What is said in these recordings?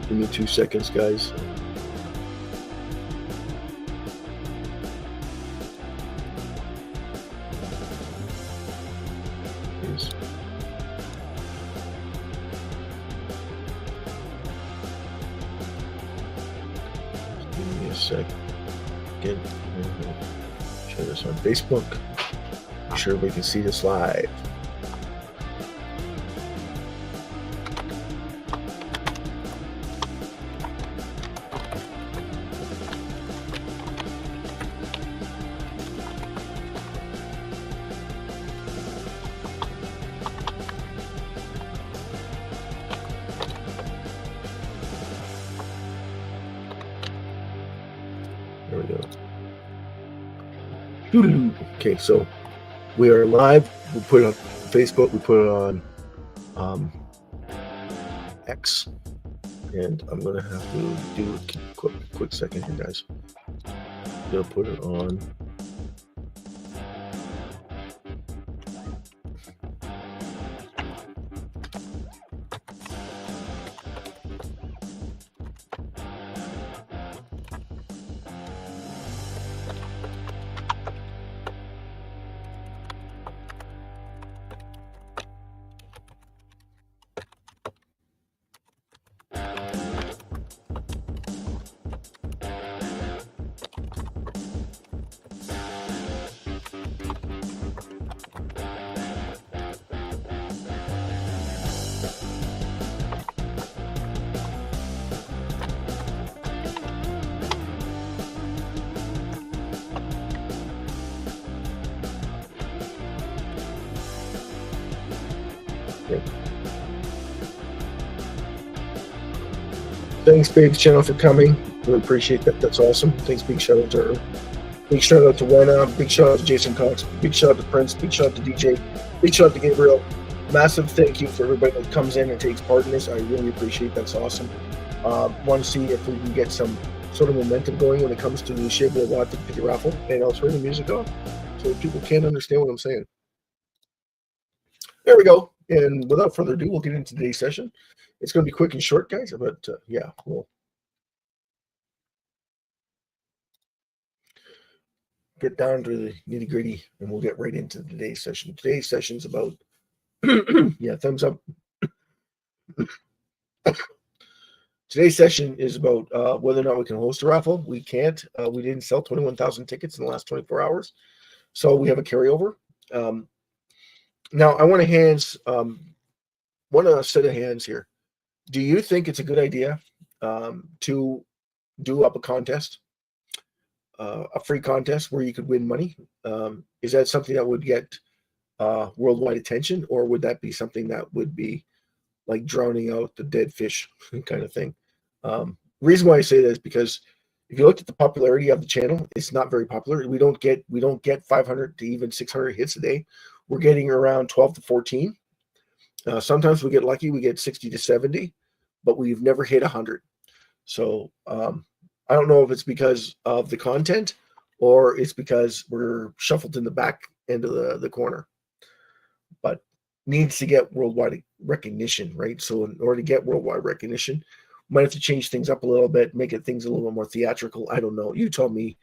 Give me 2 seconds, guys. Please. Give me a sec. Again, share this on Facebook. Make sure we can see this live. There we go. Okay, so we are live. We put it on Facebook. We put it on X, and I'm gonna have to do a quick second here, guys. I'm gonna put it on. Okay. Thanks, Big Channel, for coming. Really appreciate that. That's awesome. Thanks. Big shout out to her. Big shout out to Wena. Big shout out to Jason Cox. Big shout out to Prince. Big shout out to DJ. Big shout out to Gabriel. Massive thank you for everybody that comes in and takes part in this. I really appreciate that. That's awesome. Want to see if we can get some sort of momentum going when it comes to the SHIB or what to the raffle. And I'll turn the music off so people can't understand what I'm saying. There we go. And without further ado, we'll get into today's session. It's going to be quick and short, guys, but yeah, we'll get down to the nitty gritty and we'll get right into today's session. Today's session is about, yeah, thumbs up. Today's session is about whether or not we can host a raffle. We can't. We didn't sell 21,000 tickets in the last 24 hours. So we have a carryover. Now, I want a set of hands here. Do you think it's a good idea to do up a contest, a free contest where you could win money? Is that something that would get worldwide attention, or would that be something that would be like drowning out the dead fish kind of thing? Reason why I say that is because if you look at the popularity of the channel, it's not very popular. We don't get 500 to even 600 hits a day. We're getting around 12 to 14. Sometimes we get lucky, we get 60 to 70, but we've never hit 100. So I don't know if it's because of the content or it's because we're shuffled in the back end of the corner. But needs to get worldwide recognition, right? So in order to get worldwide recognition, we might have to change things up a little bit, make it things a little bit more theatrical. I don't know. You tell me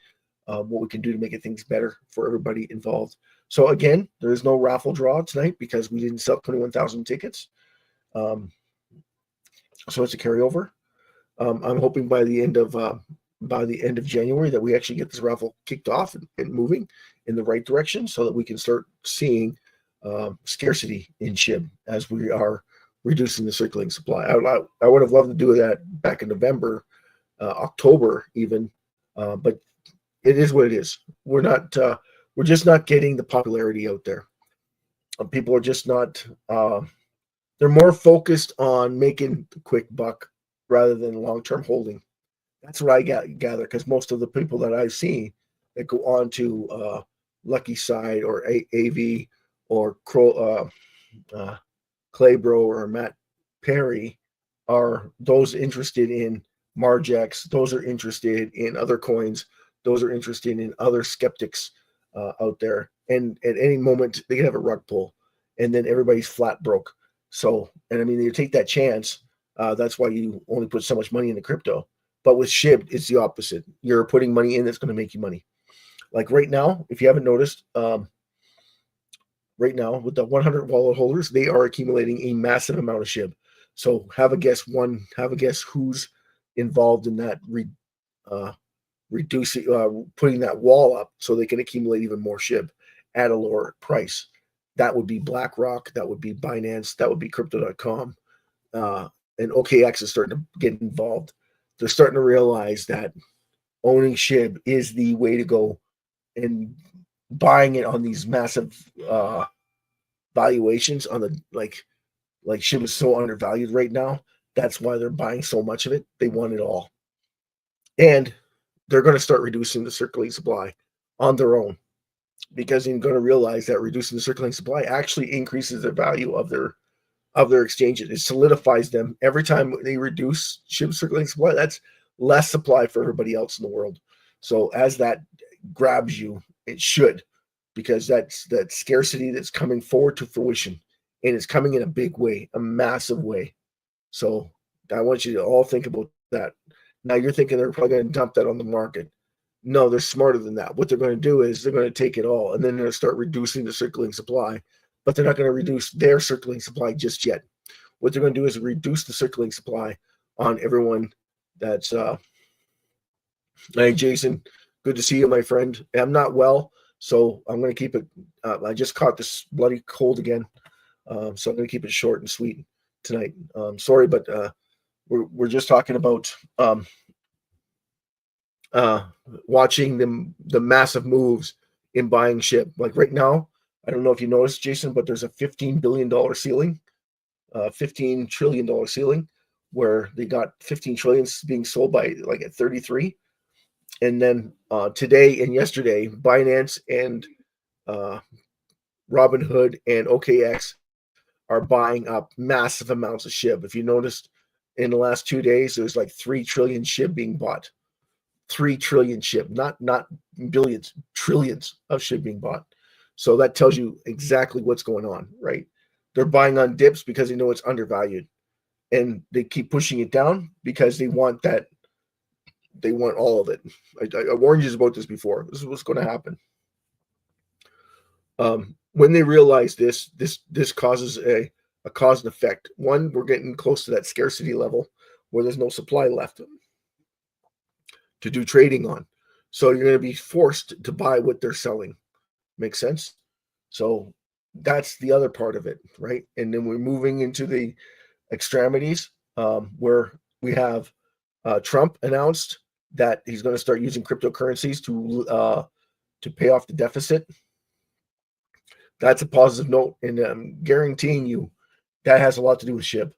what we can do to make it things better for everybody involved. So again, there is no raffle draw tonight because we didn't sell 21,000 tickets. So it's a carryover. I'm hoping by the end of January that we actually get this raffle kicked off and moving in the right direction so that we can start seeing scarcity in SHIB as we are reducing the circulating supply. I would have loved to do that back in November, October even, but it is what it is. We're just not getting the popularity out there. People are just not. They're more focused on making the quick buck rather than long-term holding. That's what I gather, because most of the people that I've seen that go on to Lucky Side or AV or Claybro or Matt Perry are those interested in Margex. Those are interested in other coins. Those are interested in other skeptics out there. And at any moment, they can have a rug pull, and then everybody's flat broke. So, and I mean, you take that chance. That's why you only put so much money into crypto. But with SHIB, it's the opposite. You're putting money in that's going to make you money. Like right now, if you haven't noticed, right now with the 100 wallet holders, they are accumulating a massive amount of SHIB. So have a guess who's involved in that reducing putting that wall up so they can accumulate even more SHIB at a lower price. That would be BlackRock, that would be Binance, that would be crypto.com. And OKX is starting to get involved. They're starting to realize that owning SHIB is the way to go, and buying it on these massive valuations on the like SHIB is so undervalued right now. That's why they're buying so much of it. They want it all. And they're going to start reducing the circulating supply on their own, because they're going to realize that reducing the circulating supply actually increases the value of their exchanges. It solidifies them. Every time they reduce SHIB circulating supply, that's less supply for everybody else in the world. So as that grabs you, it should, because that's that scarcity that's coming forward to fruition, and it's coming in a big way, a massive way. So I want you to all think about that. Now you're thinking they're probably going to dump that on the market. No, they're smarter than that. What they're going to do is they're going to take it all, and then they're going to start reducing the circulating supply, but they're not going to reduce their circulating supply just yet. What they're going to do is reduce the circulating supply on everyone that's hey, Jason, good to see you, my friend. I'm not well, so I'm going to keep it. I just caught this bloody cold again, so I'm going to keep it short and sweet tonight. Sorry, but we're just talking about watching the massive moves in buying SHIB. Like right now, I don't know if you noticed, Jason, but there's a $15 billion ceiling, $15 trillion ceiling, where they got 15 trillion being sold by like at 33. And then today and yesterday, Binance and Robinhood and OKX are buying up massive amounts of SHIB. If you noticed, in the last 2 days, there's like 3 trillion SHIB being bought. 3 trillion SHIB, not billions, trillions of SHIB being bought. So that tells you exactly what's going on, right? They're buying on dips because they know it's undervalued, and they keep pushing it down because they want that. They want all of it. I warned you about this before. This is what's going to happen. When they realize this causes a cause and effect. One, we're getting close to that scarcity level where there's no supply left to do trading on. So you're going to be forced to buy what they're selling. Make sense? So that's the other part of it, right? And then we're moving into the extremities, where we have Trump announced that he's going to start using cryptocurrencies to pay off the deficit. That's a positive note, and I'm guaranteeing you that has a lot to do with SHIB.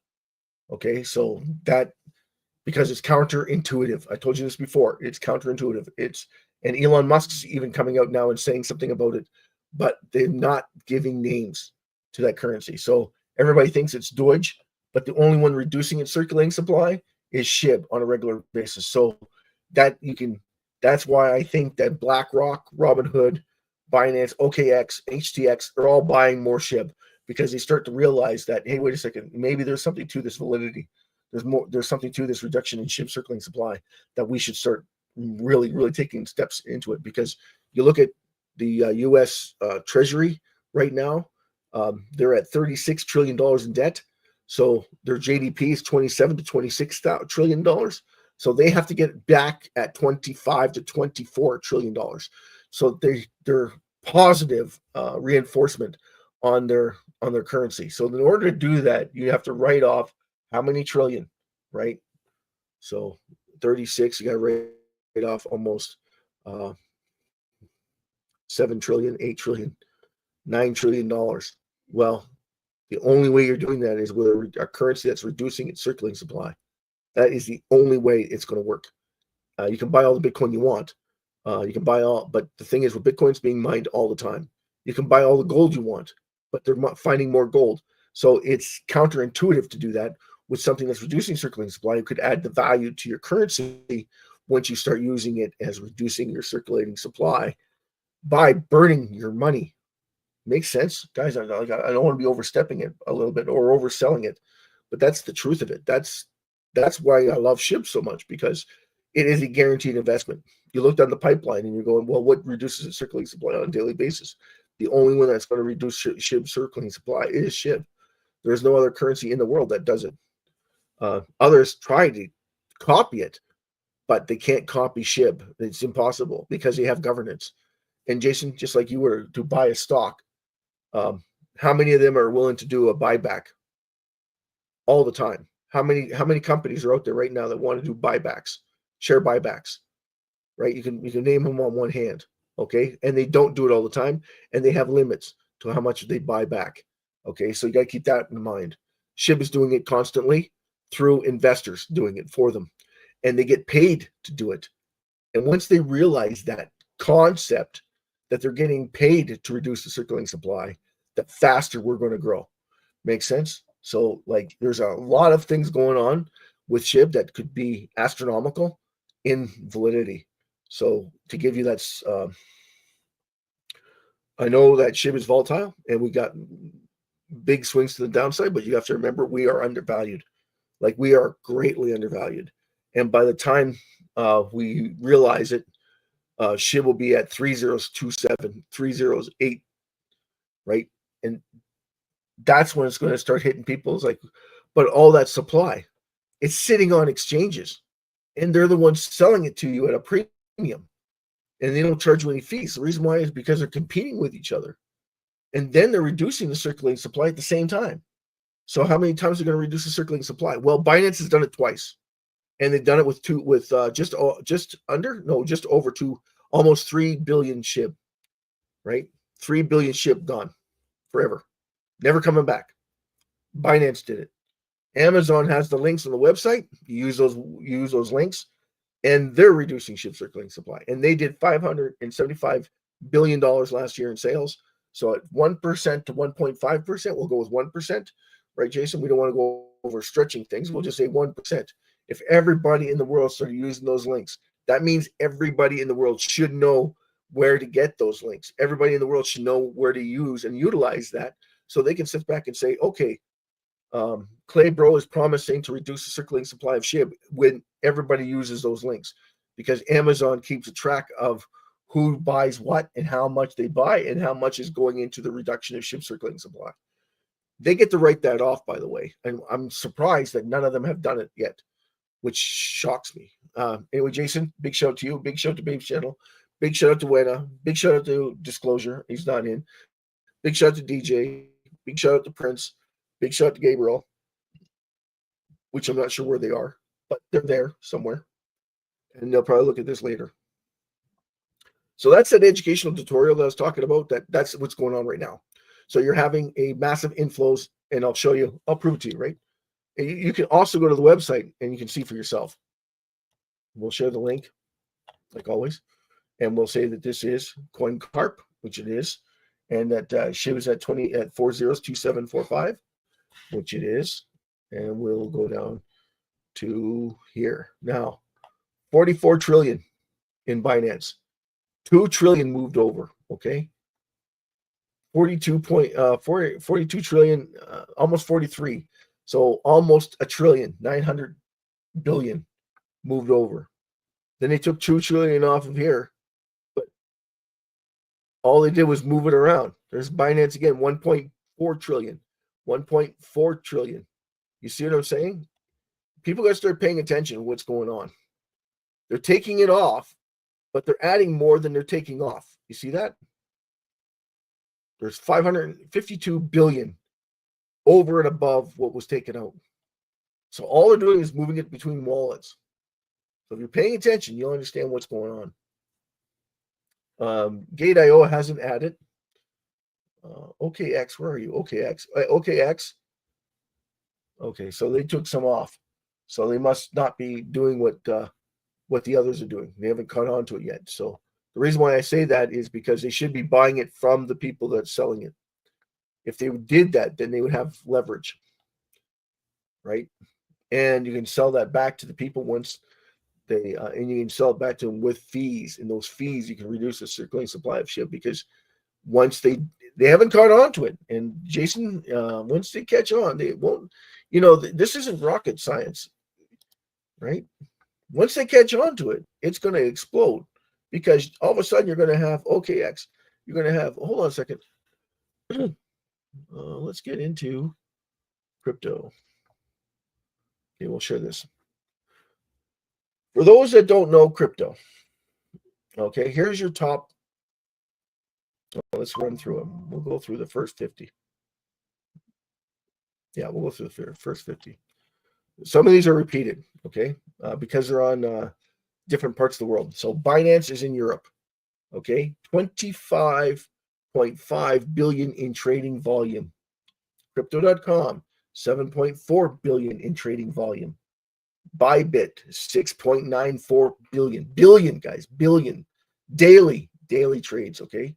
Okay, so that, because it's counterintuitive. I told you this before. It's counterintuitive. And Elon Musk's even coming out now and saying something about it, but they're not giving names to that currency. So everybody thinks it's Doge, but the only one reducing its circulating supply is SHIB on a regular basis. So that's why I think that BlackRock, Robinhood, Binance, OKX, HTX are all buying more SHIB, because they start to realize that, hey, wait a second, maybe there's something to this validity. There's something to this reduction in SHIB circulating supply that we should start really, really taking steps into it. Because you look at the U.S. Treasury right now, they're at $36 trillion in debt. So their GDP is $27 to $26 trillion. So they have to get back at $25 to $24 trillion. So they're positive reinforcement on their currency. So in order to do that, you have to write off how many trillion, right? So 36, you got to write off almost 7 trillion, 8 trillion, $9 trillion. Well, the only way you're doing that is with a currency that's reducing its circulating supply. That is the only way it's going to work. You can buy all the Bitcoin you want. You can buy all, but the thing is, with Bitcoin's being mined all the time. You can buy all the gold you want, but they're finding more gold. So it's counterintuitive to do that with something that's reducing circulating supply. You could add the value to your currency once you start using it as reducing your circulating supply by burning your money. Makes sense, guys. I don't want to be overstepping it a little bit or overselling it, but that's the truth of it. That's that's why I love SHIB so much, because it is a guaranteed investment. You look down the pipeline and you're going, well, what reduces the circulating supply on a daily basis? The only one that's going to reduce SHIB circulating supply is SHIB. There's no other currency in the world that does it. Others try to copy it, but they can't copy SHIB. It's impossible because they have governance. And Jason, just like you were to buy a stock, how many of them are willing to do a buyback all the time? How many companies are out there right now that want to do buybacks, share buybacks, right? You can name them on one hand, okay? And they don't do it all the time, and they have limits to how much they buy back, okay? So you got to keep that in mind. SHIB is doing it constantly through investors doing it for them, and they get paid to do it. And once they realize that concept, that they're getting paid to reduce the circulating supply, the faster we're going to grow. Make sense? So, like, there's a lot of things going on with SHIB that could be astronomical in validity. So, to give you that, I know that SHIB is volatile and we got big swings to the downside, but you have to remember we are undervalued. Like, we are greatly undervalued. And by the time we realize it, SHIB will be at 3027, 308, right? And that's when it's going to start hitting people. It's like, but all that supply, it's sitting on exchanges, and they're the ones selling it to you at a premium, and they don't charge you any fees. The reason why is because they're competing with each other, and then they're reducing the circulating supply at the same time. So how many times are they going to reduce the circulating supply? Well, Binance has done it twice, and they've done it with just over almost 3 billion SHIB, right? 3 billion SHIB gone forever, never coming back. Binance did it. Amazon has the links on the website. You use those links, and they're reducing SHIB circulating supply. And they did $575 billion last year in sales. So at 1% to 1.5%, we'll go with 1%, right, Jason? We don't want to go over stretching things. We'll just say 1%. If everybody in the world started using those links, that means everybody in the world should know where to get those links. Everybody in the world should know where to use and utilize that, so they can sit back and say, okay, Clay Bro is promising to reduce the circulating supply of SHIB when everybody uses those links, because Amazon keeps a track of who buys what and how much they buy and how much is going into the reduction of SHIB circulating supply. They get to write that off, by the way. And I'm surprised that none of them have done it yet, which shocks me. Anyway, Jason, big shout out to you. Big shout out to Babe's channel. Big shout out to Wena. Big shout out to Disclosure. He's not in. Big shout out to DJ. Big shout out to Prince. Big shout out to Gabriel, which I'm not sure where they are, but they're there somewhere. And they'll probably look at this later. So that's that educational tutorial that I was talking about. That's what's going on right now. So you're having a massive inflows, and I'll show you. I'll prove it to you, right? And you can also go to the website, and you can see for yourself. We'll share the link, like always. And we'll say that this is CoinCarp, which it is, and that SHIB is at 402745, which it is. And we'll go down to here. Now, 44 trillion in Binance. 2 trillion moved over, okay? 42 trillion, almost 43. So almost a trillion, 900 billion moved over. Then they took 2 trillion off of here, but all they did was move it around. There's Binance again, 1.4 trillion, 1.4 trillion. You see what I'm saying? People got to start paying attention to what's going on. They're taking it off, but they're adding more than they're taking off. You see that? There's 552 billion over and above what was taken out. So all they're doing is moving it between wallets. So if you're paying attention, you'll understand what's going on. Gate.io hasn't added. OKX, where are you? OKX. OKX. Okay, so they took some off. So they must not be doing what the others are doing. They haven't caught on to it yet. So the reason why I say that is because they should be buying it from the people that's selling it. If they did that, then they would have leverage, right? And you can sell that back to the people once they, and you can sell it back to them with fees. And those fees, you can reduce the circulating supply of SHIB, because once they haven't caught on to it. And Jason, once they catch on, they won't, this isn't rocket science. right? Once they catch on to it, it's going to explode because all of a sudden you're going to have OKX. You're going to have, hold on a second. Let's get into crypto. Okay, we'll share this. For those that don't know crypto, okay, here's your top. Let's run through them. We'll go through the first 50. Yeah, we'll go through the first 50. Some of these are repeated, okay, because they're on different parts of the world. So Binance is in Europe, okay, 25.5 billion in trading volume. Crypto.com, 7.4 billion in trading volume. Bybit, 6.94 billion, guys, billion daily trades, okay?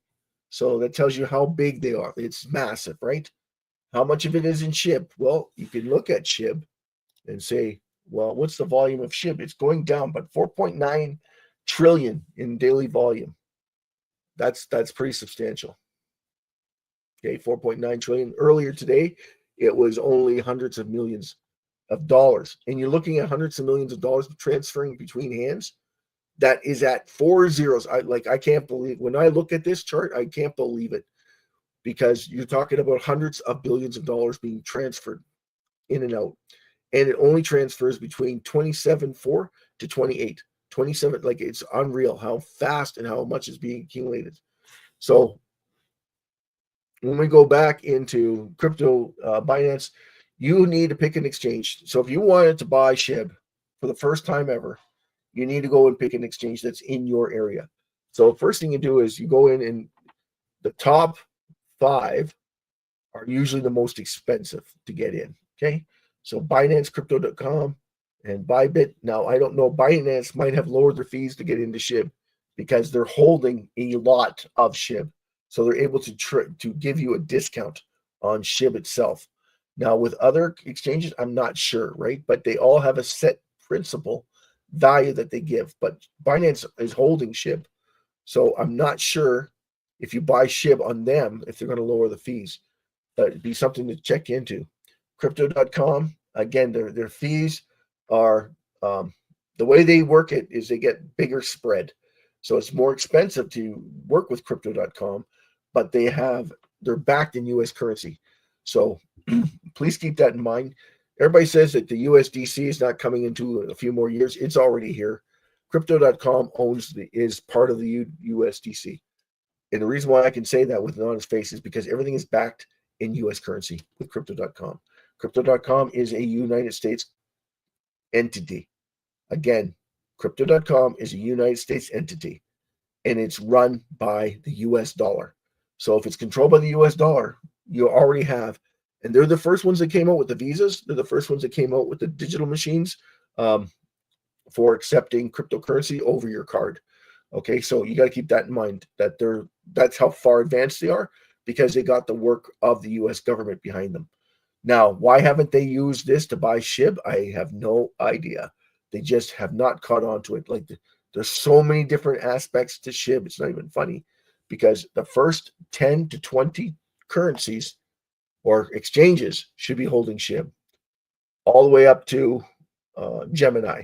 So that tells you how big they are. It's massive, right? How much of it is in SHIB? Well, you can look at SHIB and say, well, what's the volume of SHIB? It's going down, but 4.9 trillion in daily volume. That's pretty substantial. Okay, 4.9 trillion. Earlier today, it was only hundreds of millions of dollars. And you're looking at hundreds of millions of dollars transferring between hands. That is at 4 zeros. I can't believe, when I look at this chart, I can't believe it, because you're talking about hundreds of billions of dollars being transferred in and out. And it only transfers between 27.4 to 28. 27, like, it's unreal how fast and how much is being accumulated. So when we go back into crypto, Binance, you need to pick an exchange. So if you wanted to buy SHIB for the first time ever, you need to go and pick an exchange that's in your area. So first thing you do is you go in, and the top 5 are usually the most expensive to get in. Okay. So Binance, Crypto.com, and Bybit. Now, I don't know, Binance might have lowered their fees to get into SHIB because they're holding a lot of SHIB. So they're able to give you a discount on SHIB itself. Now, with other exchanges, I'm not sure, right? But they all have a set principal value that they give. But Binance is holding SHIB. So I'm not sure if you buy SHIB on them, if they're going to lower the fees. It'd be something to check into. Crypto.com, again, their fees are, the way they work it is they get bigger spread. So it's more expensive to work with Crypto.com, but they're backed in US currency. So please keep that in mind. Everybody says that the USDC is not coming into a few more years. It's already here. Crypto.com is part of the USDC. And the reason why I can say that with an honest face is because everything is backed in US currency with Crypto.com. Crypto.com is a United States entity. Again, Crypto.com is a United States entity, and it's run by the US dollar. So if it's controlled by the US dollar, you already have, and they're the first ones that came out with the visas. They're the first ones that came out with the digital machines for accepting cryptocurrency over your card. Okay, so you got to keep that in mind, that that's how far advanced they are, because they got the work of the US government behind them. Now, why haven't they used this to buy SHIB? I have no idea. They just have not caught on to it. Like, there's so many different aspects to SHIB. It's not even funny, because the first 10 to 20 currencies or exchanges should be holding SHIB, all the way up to Gemini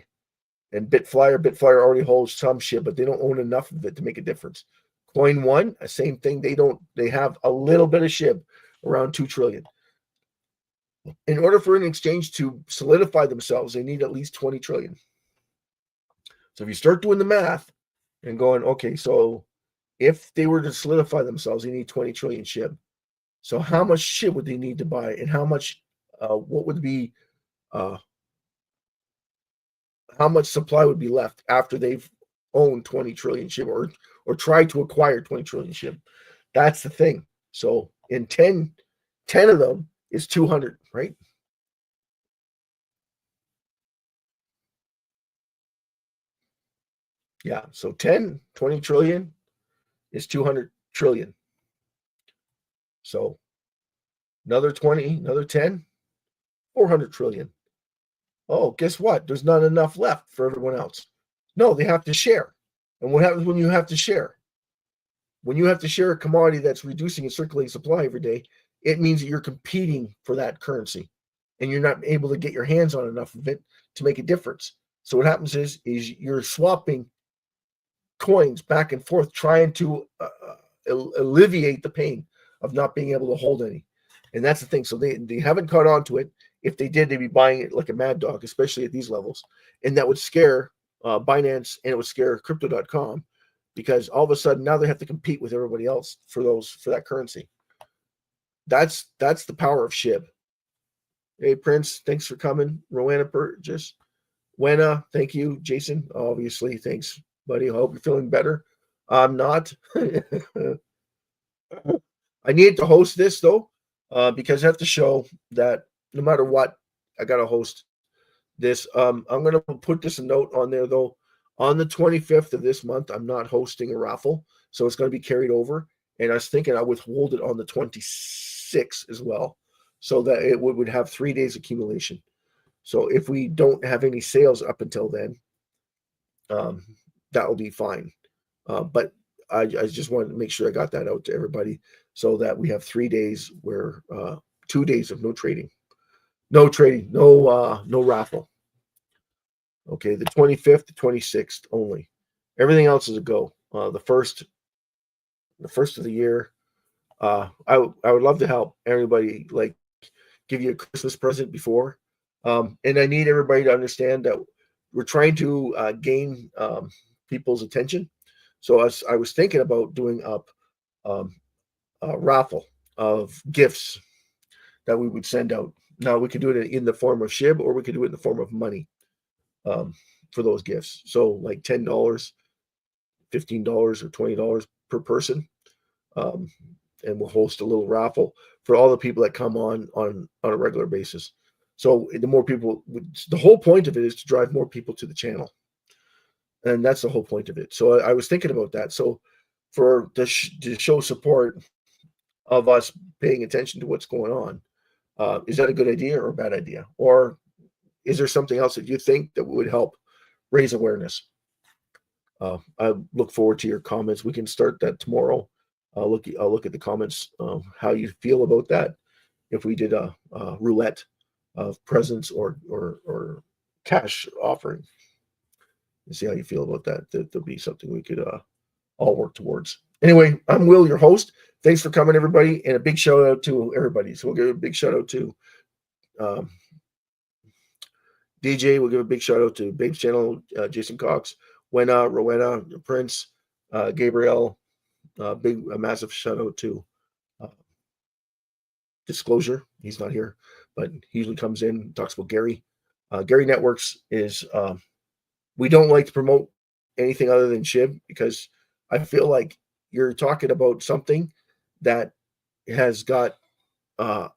and Bitflyer. Bitflyer already holds some SHIB, but they don't own enough of it to make a difference. Coin One, same thing. They have a little bit of SHIB, around 2 trillion. In order for an exchange to solidify themselves, they need at least 20 trillion. So if you start doing the math and going, okay, so if they were to solidify themselves, they need 20 trillion SHIB. So how much SHIB would they need to buy, and how much, what would be, how much supply would be left after they've owned 20 trillion SHIB, or tried to acquire 20 trillion SHIB? That's the thing. So in 10 of them is 200, right? Yeah, so 20 trillion is 200 trillion. So another 20, another 10, 400 trillion. Oh, guess what? There's not enough left for everyone else. No, they have to share. And what happens when you have to share? When you have to share a commodity that's reducing its circulating supply every day, it means that you're competing for that currency, and you're not able to get your hands on enough of it to make a difference. So what happens is you're swapping coins back and forth, trying to alleviate the pain of not being able to hold any. And that's the thing. So they haven't caught on to it. If they did, they'd be buying it like a mad dog, especially at these levels. And that would scare Binance, and it would scare crypto.com, because all of a sudden now they have to compete with everybody else for that currency. That's the power of SHIB. Hey, Prince, thanks for coming. Rowena Burgess. Wena, thank you. Jason, obviously, thanks, buddy. I hope you're feeling better. I'm not. I need to host this, though, because I have to show that no matter what, I got to host this. I'm going to put this a note on there, though. On the 25th of this month, I'm not hosting a raffle, so it's going to be carried over. And I was thinking I withhold it on the 26th as well, so that it would have 3 days accumulation. So if we don't have any sales up until then, that will be fine. But I just wanted to make sure I got that out to everybody, so that we have 3 days where 2 days of no trading, no raffle. Okay, the 25th, the 26th only. Everything else is a go. The first of the year. I would love to help everybody, like give you a Christmas present before. And I need everybody to understand that we're trying to gain people's attention. So I was thinking about doing up a raffle of gifts that we would send out. Now we could do it in the form of SHIB, or we could do it in the form of money for those gifts. So like $10, $15, or $20 per person. And we'll host a little raffle for all the people that come on a regular basis. So the more people, the whole point of it is to drive more people to the channel. And that's the whole point of it. So I was thinking about that. So to show support of us paying attention to what's going on, is that a good idea or a bad idea? Or is there something else that you think that would help raise awareness? I look forward to your comments. We can start that tomorrow. I'll look at the comments, how you feel about that. If we did a roulette of presents or cash offering, and see how you feel about that. There'll be something we could all work towards. Anyway, I'm Will, your host. Thanks for coming, everybody, and a big shout out to everybody. So we'll give a big shout out to DJ. We'll give a big shout out to Babe's channel, Jason Cox, Wena, Rowena, Prince, Gabriel. A massive shout out to Disclosure. He's not here, but he usually comes in and talks about Gary. Gary Networks is, we don't like to promote anything other than SHIB, because I feel like you're talking about something that has got an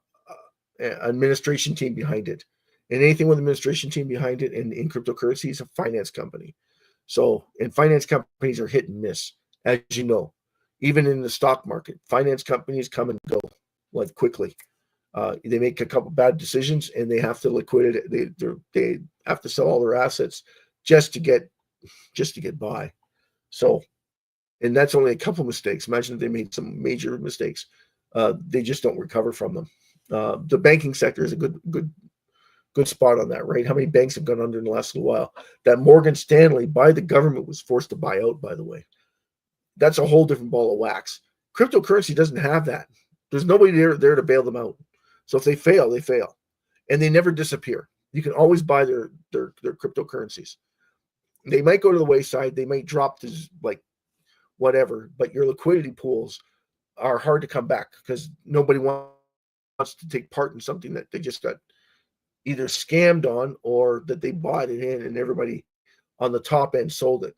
administration team behind it. And anything with an administration team behind it in cryptocurrency is a finance company. So, and finance companies are hit and miss, as you know. Even in the stock market, finance companies come and go like quickly. They make a couple bad decisions and they have to liquidate it. They have to sell all their assets just to get by. So, and that's only a couple mistakes. Imagine if they made some major mistakes. They just don't recover from them. The banking sector is a good spot on that, right? How many banks have gone under in the last little while? That Morgan Stanley, by the government, was forced to buy out, by the way. That's a whole different ball of wax. Cryptocurrency doesn't have that. There's nobody there to bail them out. So if they fail, they fail. And they never disappear. You can always buy their cryptocurrencies. They might go to the wayside. They might drop to like whatever, but your liquidity pools are hard to come back because nobody wants to take part in something that they just got either scammed on or that they bought it in and everybody on the top end sold it.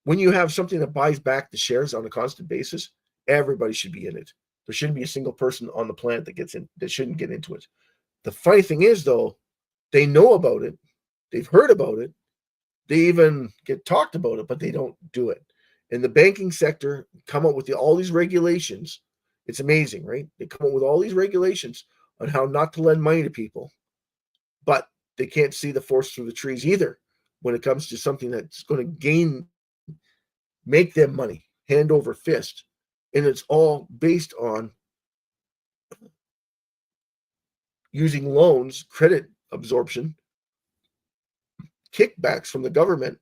When you have something that buys back the shares on a constant basis, everybody should be in it. There shouldn't be a single person on the planet that shouldn't get into it. The funny thing is, though, they know about it. They've heard about it. They even get talked about it, but they don't do it. And the banking sector come up with all these regulations. It's amazing, right? They come up with all these regulations on how not to lend money to people, but they can't see the forest through the trees either when it comes to something that's going to make them money, hand over fist. And it's all based on using loans, credit absorption, kickbacks from the government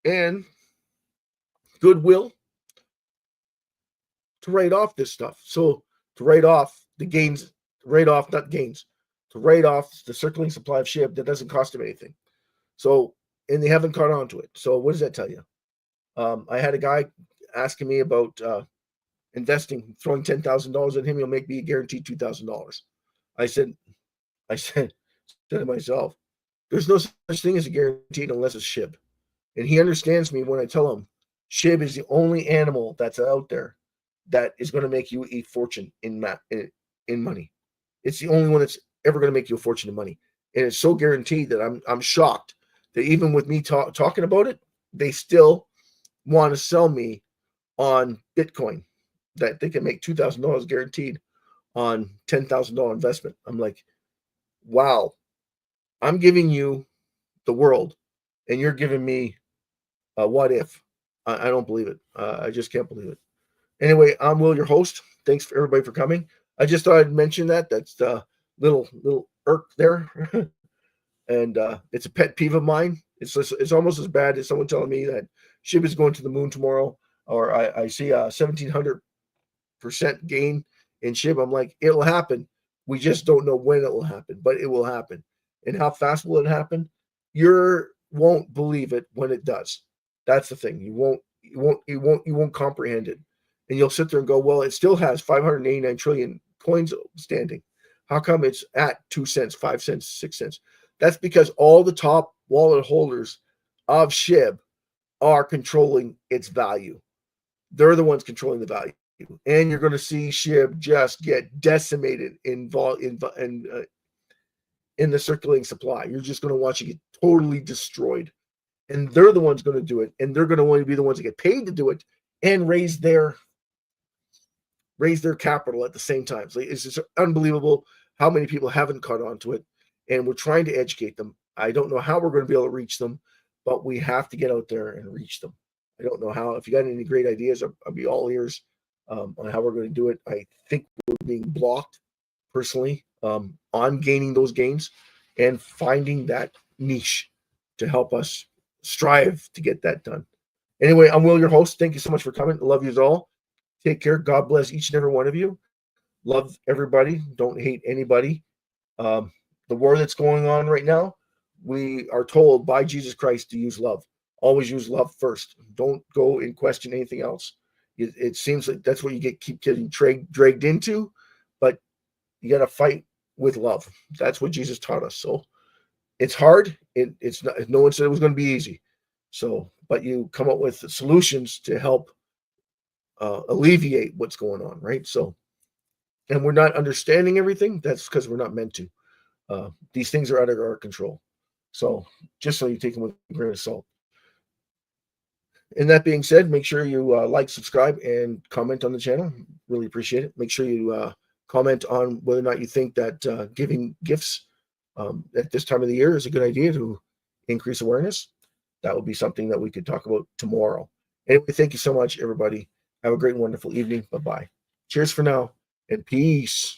and goodwill to write off this stuff. So to write off the gains, not gains, to write off the circulating supply of SHIB that doesn't cost them anything. So, and they haven't caught on to it. So what does that tell you? I had a guy asking me about investing, throwing $10,000 at him, he'll make me a guaranteed $2,000. I said to myself, there's no such thing as a guaranteed unless it's SHIB. And he understands me when I tell him SHIB is the only animal that's out there that is going to make you a fortune in money. It's the only one that's ever going to make you a fortune in money. And it's so guaranteed that I'm shocked that even with me talking about it, they still want to sell me on Bitcoin that they can make $2,000 guaranteed on $10,000 investment. I'm like, wow, I'm giving you the world and you're giving me a what if. I don't believe it. I just can't believe it. Anyway, I'm Will, your host. Thanks for everybody for coming. I just thought I'd mention that. That's the little irk there. And it's a pet peeve of mine. It's almost as bad as someone telling me that SHIB is going to the moon tomorrow, or I see a 1,700% gain in SHIB. I'm like, it'll happen. We just don't know when it will happen, but it will happen. And how fast will it happen? You won't believe it when it does. That's the thing. You won't comprehend it. And you'll sit there and go, well, it still has 589 trillion coins standing. How come it's at 2 cents, 5 cents, 6 cents? That's because all the top wallet holders of SHIB are controlling its value. They're the ones controlling the value. And you're going to see SHIB just get decimated in the circulating supply. You're just going to watch it get totally destroyed. And they're the ones going to do it. And they're going to want to be the ones that get paid to do it and raise their capital at the same time. So it's just unbelievable how many people haven't caught on to it. And we're trying to educate them. I don't know how we're going to be able to reach them, but we have to get out there and reach them. I don't know how. If you got any great ideas, I'll be all ears on how we're going to do it. I think we're being blocked personally on gaining those gains and finding that niche to help us strive to get that done. Anyway, I'm Will, your host. Thank you so much for coming. I love you all. Take care. God bless each and every one of you. Love everybody. Don't hate anybody. The war that's going on right now, we are told by Jesus Christ to use love. Always use love first. Don't go and question anything else. It seems like that's what you keep getting dragged into, but you got to fight with love. That's what Jesus taught us. So it's hard. It's not. No one said it was going to be easy. So, but you come up with solutions to help alleviate what's going on, right? So, and we're not understanding everything. That's because we're not meant to. These things are out of our control. So just so you take them with a grain of salt. And that being said, make sure you like, subscribe, and comment on the channel. Really appreciate it. Make sure you comment on whether or not you think that giving gifts at this time of the year is a good idea to increase awareness. That would be something that we could talk about tomorrow. Anyway, thank you so much, everybody. Have a great and wonderful evening. Bye-bye. Cheers for now, and peace.